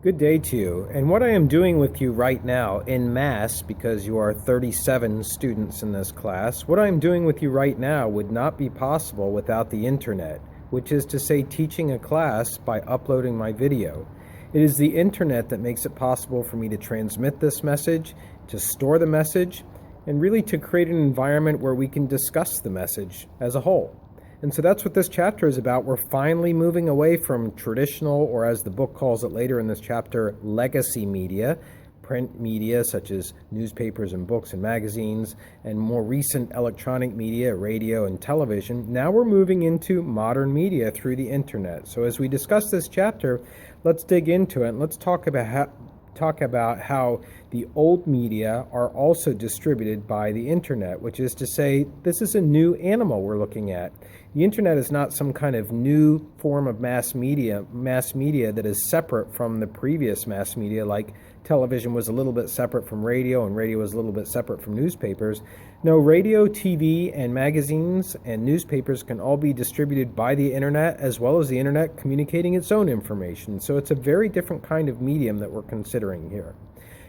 Good day to you. And what I am doing with you right now in mass, because you are 37 students in this class, what I am doing with you right now would not be possible without the internet, which is to say teaching a class by uploading my video. It is the internet that makes it possible for me to transmit this message, to store the message, and really to create an environment where we can discuss the message as a whole. And so that's what this chapter is about. We're finally moving away from traditional, or as the book calls it later in this chapter, legacy media, print media such as newspapers and books and magazines, and more recent electronic media, radio and television. Now we're moving into modern media through the internet. So as we discuss this chapter, let's dig into it and let's talk about how the old media are also distributed by the internet, which is to say this is a new animal we're looking at. The internet is not some kind of new form of mass media that is separate from the previous mass media, like television was a little bit separate from radio and radio was a little bit separate from newspapers. No, radio, TV, and magazines and newspapers can all be distributed by the internet, as well as the internet communicating its own information. So it's a very different kind of medium that we're considering here.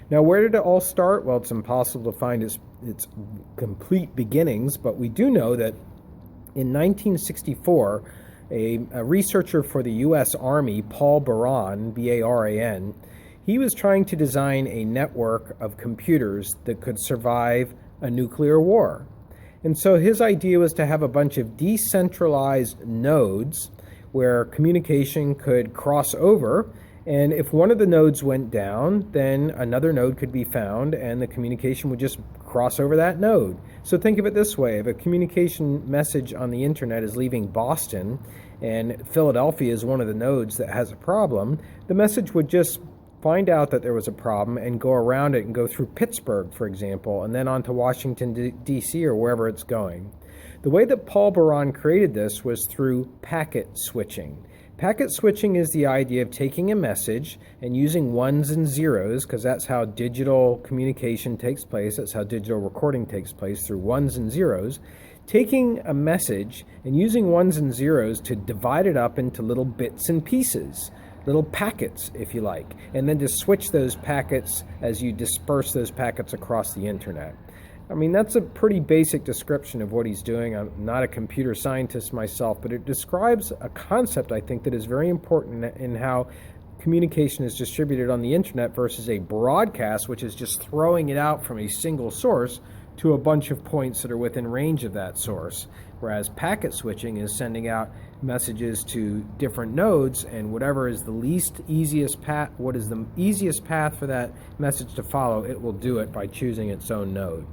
Now, where did it all start? Well, it's impossible to find its complete beginnings, but we do know that in 1964, a researcher for the U.S. Army, Paul Baran, B-A-R-A-N, he was trying to design a network of computers that could survive a nuclear war. And so his idea was to have a bunch of decentralized nodes where communication could cross over, and if one of the nodes went down, then another node could be found and the communication would just cross over that node. So think of it this way: if a communication message on the internet is leaving Boston and Philadelphia is one of the nodes that has a problem, the message would just find out that there was a problem and go around it and go through Pittsburgh, for example, and then on to Washington, D.C. or wherever it's going. The way that Paul Baran created this was through packet switching. Packet switching is the idea of taking a message and using ones and zeros, because that's how digital communication takes place, that's how digital recording takes place, through ones and zeros, taking a message and using ones and zeros to divide it up into little bits and pieces, little packets, if you like, and then to switch those packets as you disperse those packets across the internet. I mean, that's a pretty basic description of what he's doing. I'm not a computer scientist myself, but it describes a concept, I think, that is very important in how communication is distributed on the internet versus a broadcast, which is just throwing it out from a single source to a bunch of points that are within range of that source. Whereas packet switching is sending out messages to different nodes, and whatever is the easiest path for that message to follow, it will do it by choosing its own node.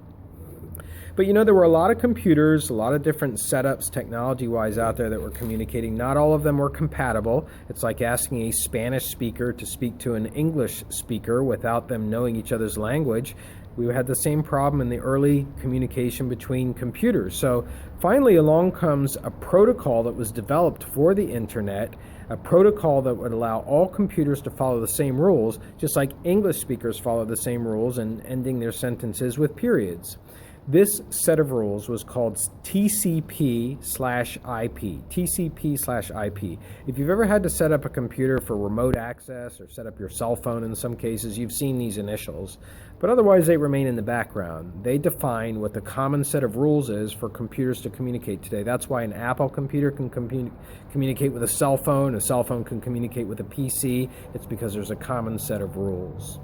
But there were a lot of computers, a lot of different setups technology-wise out there that were communicating. Not all of them were compatible. It's like asking a Spanish speaker to speak to an English speaker without them knowing each other's language. We had the same problem in the early communication between computers. So finally along comes a protocol that was developed for the internet, a protocol that would allow all computers to follow the same rules, just like English speakers follow the same rules and ending their sentences with periods. This set of rules was called TCP/IP. TCP/IP. If you've ever had to set up a computer for remote access or set up your cell phone in some cases, you've seen these initials. But otherwise, they remain in the background. They define what the common set of rules is for computers to communicate today. That's why an Apple computer can communicate with a cell phone can communicate with a PC. It's because there's a common set of rules.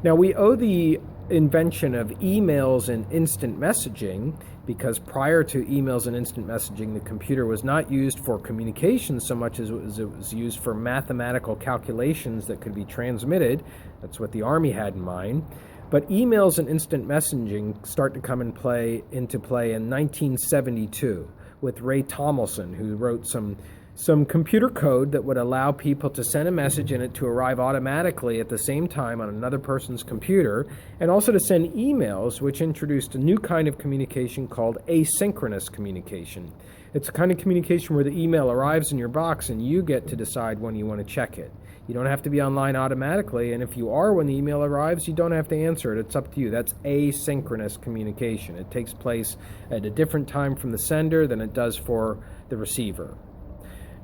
Now, we owe the invention of emails and instant messaging, because prior to emails and instant messaging, the computer was not used for communication so much as it was used for mathematical calculations that could be transmitted. That's what the Army had in mind. But emails and instant messaging start to come into play in 1972 with Ray Tomlinson, who wrote some computer code that would allow people to send a message in it to arrive automatically at the same time on another person's computer, and also to send emails, which introduced a new kind of communication called asynchronous communication. It's a kind of communication where the email arrives in your box and you get to decide when you want to check it. You don't have to be online automatically, and if you are when the email arrives, you don't have to answer it. It's up to you. That's asynchronous communication. It takes place at a different time from the sender than it does for the receiver.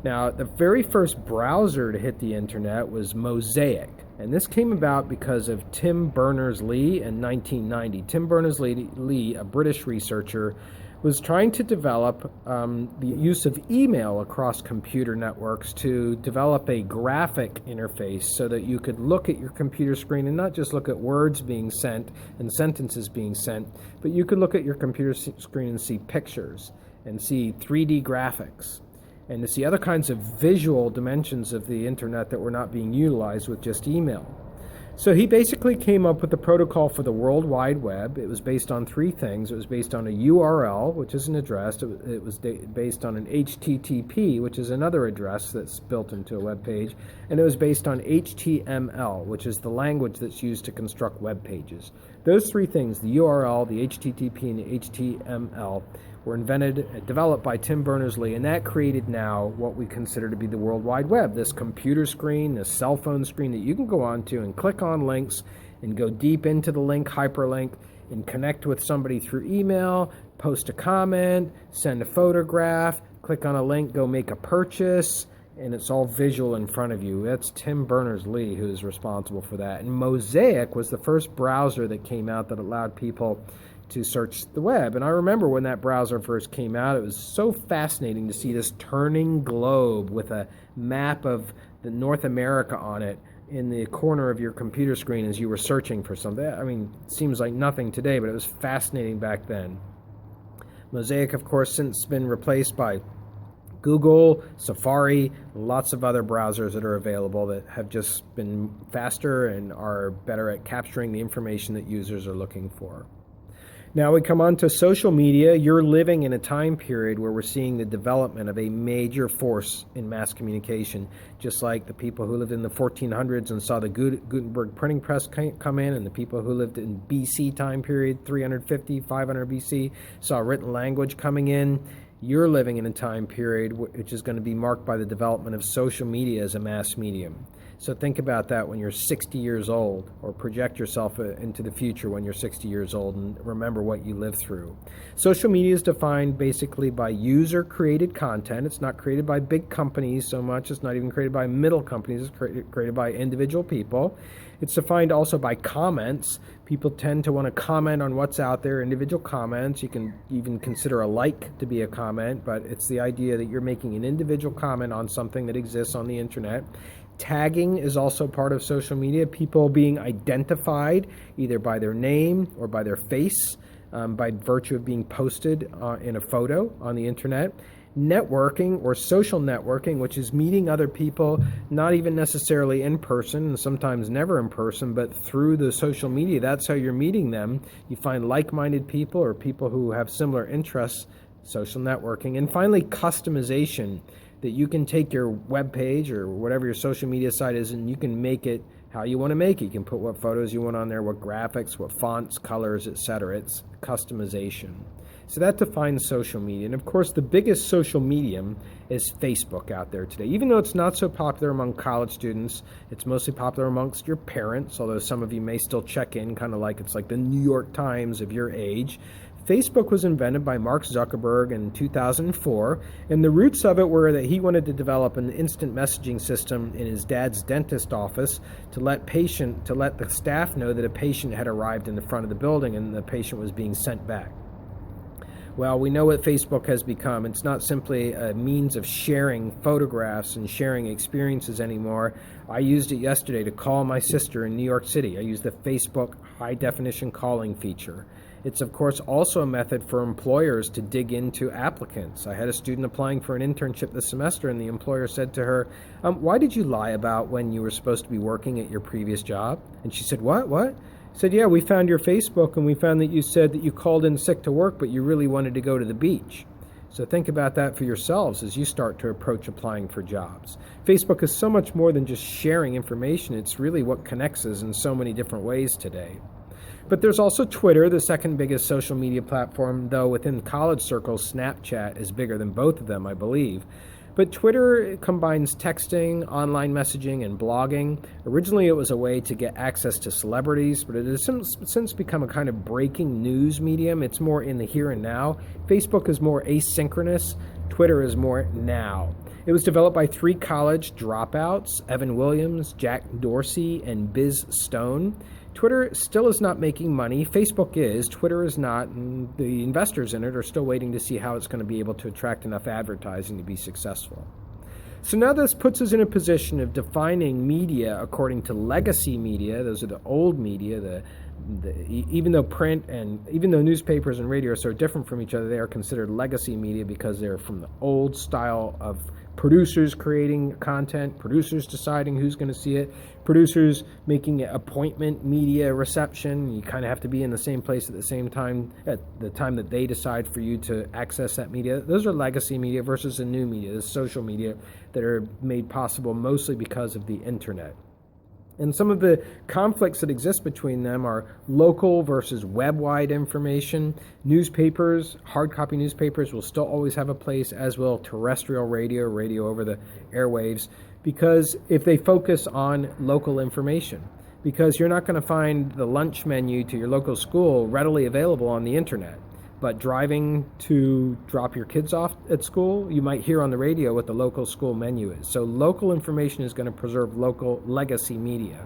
Now, the very first browser to hit the internet was Mosaic, and this came about because of Tim Berners-Lee in 1990. Tim Berners-Lee, a British researcher, was trying to develop the use of email across computer networks to develop a graphic interface so that you could look at your computer screen and not just look at words being sent and sentences being sent, but you could look at your computer screen and see pictures and see 3D graphics and to see other kinds of visual dimensions of the internet that were not being utilized with just email. So he basically came up with the protocol for the World Wide Web. It was based on three things. It was based on a URL, which is an address. It was based on an HTTP, which is another address that's built into a web page. And it was based on HTML, which is the language that's used to construct web pages. Those three things, the URL, the HTTP, and the HTML, were developed by Tim Berners-Lee, and that created now what we consider to be the World Wide Web, this computer screen, this cell phone screen that you can go onto and click on links and go deep into the link, hyperlink, and connect with somebody through email, post a comment, send a photograph, click on a link, go make a purchase, and it's all visual in front of you. That's Tim Berners-Lee who's responsible for that. And Mosaic was the first browser that came out that allowed people to search the web. And I remember when that browser first came out, it was so fascinating to see this turning globe with a map of the North America on it in the corner of your computer screen as you were searching for something. I mean, it seems like nothing today, but it was fascinating back then. Mosaic, of course, since been replaced by Google, Safari, lots of other browsers that are available that have just been faster and are better at capturing the information that users are looking for. Now we come on to social media. You're living in a time period where we're seeing the development of a major force in mass communication, just like the people who lived in the 1400s and saw the Gutenberg printing press come in, and the people who lived in BC time period, 350, 500 BC, saw written language coming in. You're living in a time period which is going to be marked by the development of social media as a mass medium. So think about that when you're 60 years old, or project yourself into the future when you're 60 years old and remember what you lived through. Social media is defined basically by user-created content. It's not created by big companies so much. It's not even created by middle companies. It's created by individual people. It's defined also by comments. People tend to want to comment on what's out there, individual comments. You can even consider a like to be a comment, but it's the idea that you're making an individual comment on something that exists on the internet. Tagging is also part of social media, people being identified either by their name or by their face by virtue of being posted in a photo on the internet. Networking or social networking, which is meeting other people, not even necessarily in person and sometimes never in person, but through the social media. That's how you're meeting them. You find like-minded people or people who have similar interests, social networking. And finally, customization, that you can take your web page or whatever your social media site is and you can make it how you want to make it. You can put what photos you want on there, what graphics, what fonts, colors, etc. It's customization. So that defines social media. And of course, the biggest social medium is Facebook out there today. Even though it's not so popular among college students, it's mostly popular amongst your parents, although some of you may still check in, kind of like it's like the New York Times of your age. Facebook was invented by Mark Zuckerberg in 2004, and the roots of it were that he wanted to develop an instant messaging system in his dad's dentist office to let the staff know that a patient had arrived in the front of the building and the patient was being sent back. Well, we know what Facebook has become. It's not simply a means of sharing photographs and sharing experiences anymore. I used it yesterday to call my sister in New York City. I used the Facebook high-definition calling feature. It's, of course, also a method for employers to dig into applicants. I had a student applying for an internship this semester, and the employer said to her, why did you lie about when you were supposed to be working at your previous job? And she said, what? I said, yeah, we found your Facebook, and we found that you said that you called in sick to work, but you really wanted to go to the beach. So think about that for yourselves as you start to approach applying for jobs. Facebook is so much more than just sharing information. It's really what connects us in so many different ways today. But there's also Twitter, the second biggest social media platform, though within college circles, Snapchat is bigger than both of them, I believe. But Twitter combines texting, online messaging, and blogging. Originally, it was a way to get access to celebrities, but it has since become a kind of breaking news medium. It's more in the here and now. Facebook is more asynchronous. Twitter is more now. It was developed by 3 college dropouts, Evan Williams, Jack Dorsey, and Biz Stone. Twitter still is not making money. Facebook is. Twitter is not. And the investors in it are still waiting to see how it's going to be able to attract enough advertising to be successful. So now this puts us in a position of defining media according to legacy media. Those are the old media. Even though print and even though newspapers and radio are so different from each other, they are considered legacy media because they're from the old style of producers creating content, producers deciding who's going to see it, producers making appointment media reception. You kind of have to be in the same place at the same time, at the time that they decide for you to access that media. Those are legacy media versus the new media, the social media that are made possible mostly because of the internet. And some of the conflicts that exist between them are local versus web-wide information. Newspapers, hard copy newspapers will still always have a place, as will terrestrial radio, radio over the airwaves, because if they focus on local information, because you're not going to find the lunch menu to your local school readily available on the internet. But driving to drop your kids off at school, you might hear on the radio what the local school menu is. So local information is going to preserve local legacy media.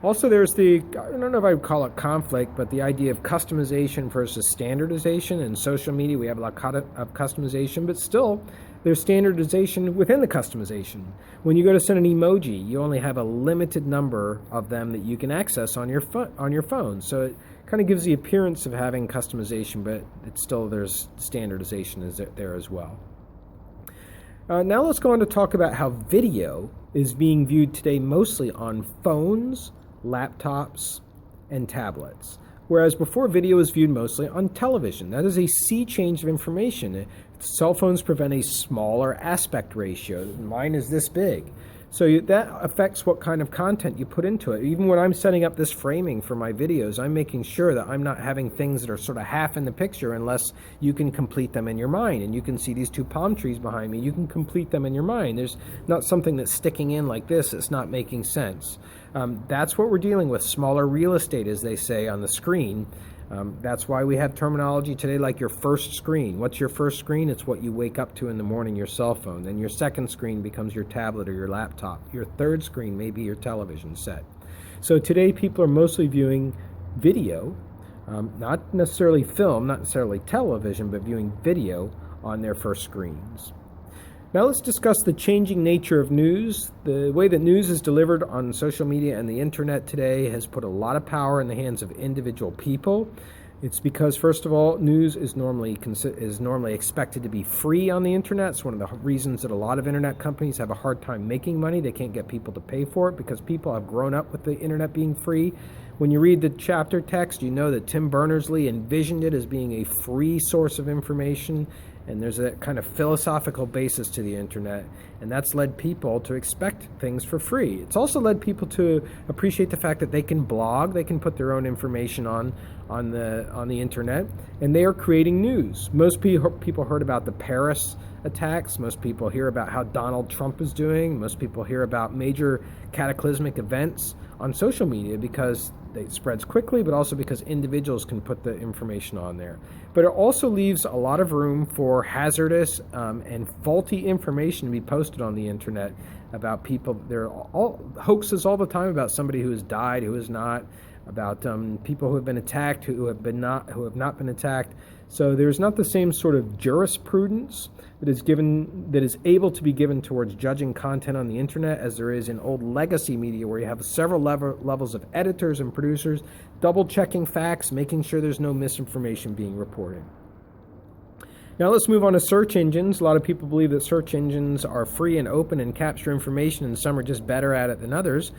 Also, there's I don't know if I would call it conflict, but the idea of customization versus standardization. In social media, we have a lot of customization, but still, there's standardization within the customization. When you go to send an emoji, you only have a limited number of them that you can access on your phone. So it kind of gives the appearance of having customization, but it's still there's standardization there as well. Now let's go on to talk about how video is being viewed today mostly on phones, laptops, and tablets. Whereas before, video was viewed mostly on television. That is a sea change of information. Cell phones prevent a smaller aspect ratio. Mine is this big. So that affects what kind of content you put into it. Even when I'm setting up this framing for my videos, I'm making sure that I'm not having things that are sort of half in the picture unless you can complete them in your mind. And you can see these 2 palm trees behind me. You can complete them in your mind. There's not something that's sticking in like this. It's not making sense. That's what we're dealing with, smaller real estate, as they say on the screen. That's why we have terminology today like your first screen. What's your first screen? It's what you wake up to in the morning, your cell phone. Then your second screen becomes your tablet or your laptop. Your third screen may be your television set. So today people are mostly viewing video, not necessarily film, not necessarily television, but viewing video on their first screens. Now let's discuss the changing nature of news. The way that news is delivered on social media and the internet today has put a lot of power in the hands of individual people. It's because, first of all, news is normally expected to be free on the internet. It's one of the reasons that a lot of internet companies have a hard time making money. They can't get people to pay for it because people have grown up with the internet being free. When you read the chapter text, you know that Tim Berners-Lee envisioned it as being a free source of information. And there's a kind of philosophical basis to the internet, and that's led people to expect things for free. It's also led people to appreciate the fact that they can blog, they can put their own information on the internet, and they are creating news. Most people heard about the Paris attacks. Most people hear about how Donald Trump is doing. Most people hear about major cataclysmic events on social media because it spreads quickly, but also because individuals can put the information on there. But it also leaves a lot of room for hazardous and faulty information to be posted on the internet about people. There are all hoaxes all the time about somebody who has died, who has not, about people who have been attacked, who have not been attacked. So there's not the same sort of jurisprudence that is able to be given towards judging content on the internet as there is in old legacy media, where you have several levels of editors and producers double checking facts, making sure there's no misinformation being reported. Now let's move on to search engines. A lot of people believe that search engines are free and open and capture information, and some are just better at it than others.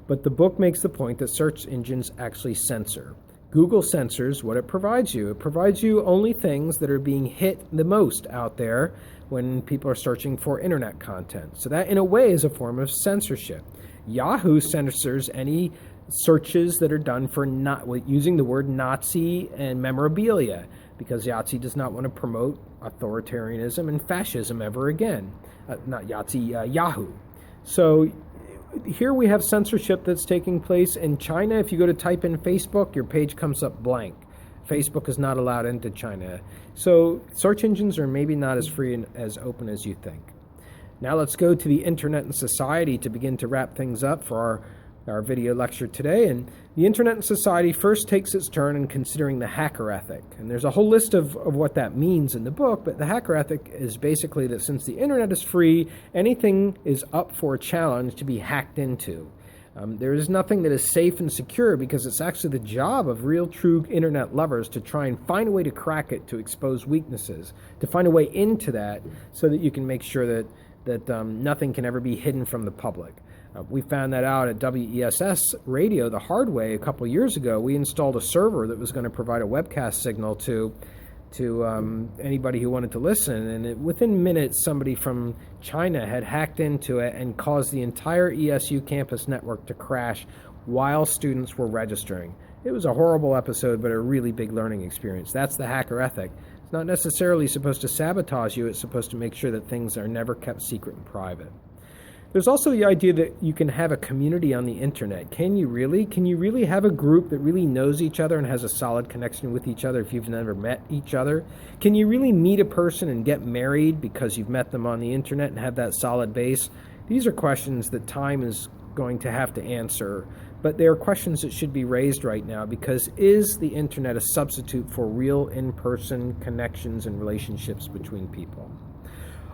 But the book makes the point that search engines actually censor. Google censors what it provides you. It provides you only things that are being hit the most out there when people are searching for internet content. So that, in a way, is a form of censorship. Yahoo censors any searches that are done for using the word Nazi and memorabilia, because Yahtzee does not want to promote authoritarianism and fascism ever again. Yahoo. So here we have censorship that's taking place in China. If you go to type in Facebook, your page comes up blank. Facebook is not allowed into China. So search engines are maybe not as free and as open as you think. Now let's go to the Internet and Society to begin to wrap things up for our video lecture today. And the Internet and Society first takes its turn in considering the hacker ethic. And there's a whole list of what that means in the book, but the hacker ethic is basically that since the Internet is free, anything is up for a challenge to be hacked into. There is nothing that is safe and secure because it's actually the job of real, true Internet lovers to try and find a way to crack it, to expose weaknesses, to find a way into that so that you can make sure that nothing can ever be hidden from the public. We found that out at WESS Radio the hard way a couple years ago. We installed a server that was going to provide a webcast signal to anybody who wanted to listen, and within minutes somebody from China had hacked into it and caused the entire ESU campus network to crash while students were registering. It was a horrible episode, but a really big learning experience. That's the hacker ethic. It's not necessarily supposed to sabotage you, it's supposed to make sure that things are never kept secret and private. There's also the idea that you can have a community on the internet. Can you really? Can you really have a group that really knows each other and has a solid connection with each other if you've never met each other? Can you really meet a person and get married because you've met them on the internet and have that solid base? These are questions that time is going to have to answer, but they are questions that should be raised right now because is the internet a substitute for real in-person connections and relationships between people?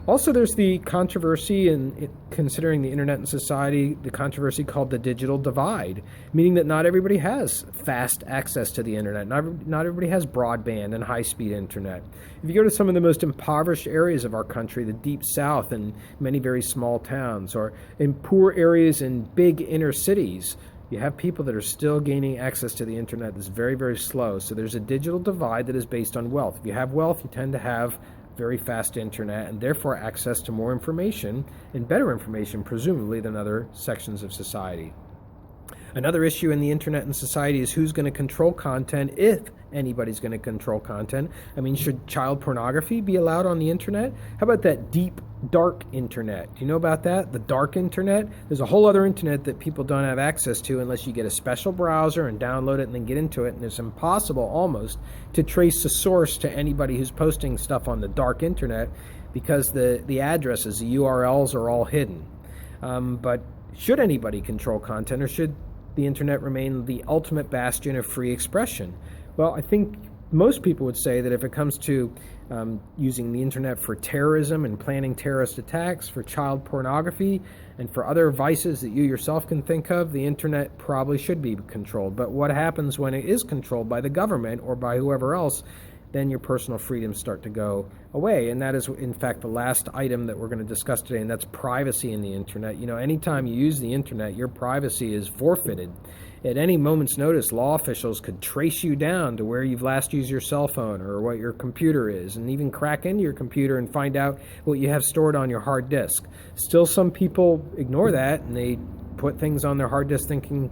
Also, there's the controversy in considering the Internet and Society, the controversy called the digital divide, meaning that not everybody has fast access to the Internet. Not everybody has broadband and high-speed Internet. If you go to some of the most impoverished areas of our country, the Deep South and many very small towns, or in poor areas in big inner cities, you have people that are still gaining access to the Internet that's very, very slow. So there's a digital divide that is based on wealth. If you have wealth, you tend to have very fast internet and therefore access to more information and better information, presumably, than other sections of society. Another issue in the internet and society is who's going to control content, if anybody's going to control content. I mean, should child pornography be allowed on the internet? How about that deep, dark internet? Do you know about that? The dark internet? There's a whole other internet that people don't have access to unless you get a special browser and download it and then get into it, and it's impossible almost to trace the source to anybody who's posting stuff on the dark internet because the addresses, the URLs are all hidden. But should anybody control content, or should the internet remain the ultimate bastion of free expression? Well, I think most people would say that if it comes to using the internet for terrorism and planning terrorist attacks, for child pornography, and for other vices that you yourself can think of, the internet probably should be controlled. But what happens when it is controlled by the government or by whoever else? Then your personal freedoms start to go away. And that is, in fact, the last item that we're going to discuss today, and that's privacy in the internet. You know, anytime you use the internet, your privacy is forfeited. At any moment's notice, law officials could trace you down to where you've last used your cell phone or what your computer is, and even crack into your computer and find out what you have stored on your hard disk. Still, some people ignore that, and they put things on their hard disk thinking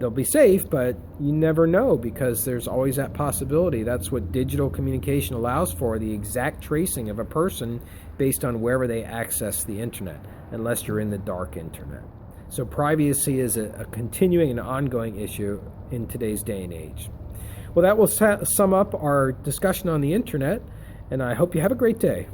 they'll be safe, but you never know because there's always that possibility. That's what digital communication allows for, the exact tracing of a person based on wherever they access the internet, unless you're in the dark internet. So privacy is a continuing and ongoing issue in today's day and age. Well, that will sum up our discussion on the internet, and I hope you have a great day.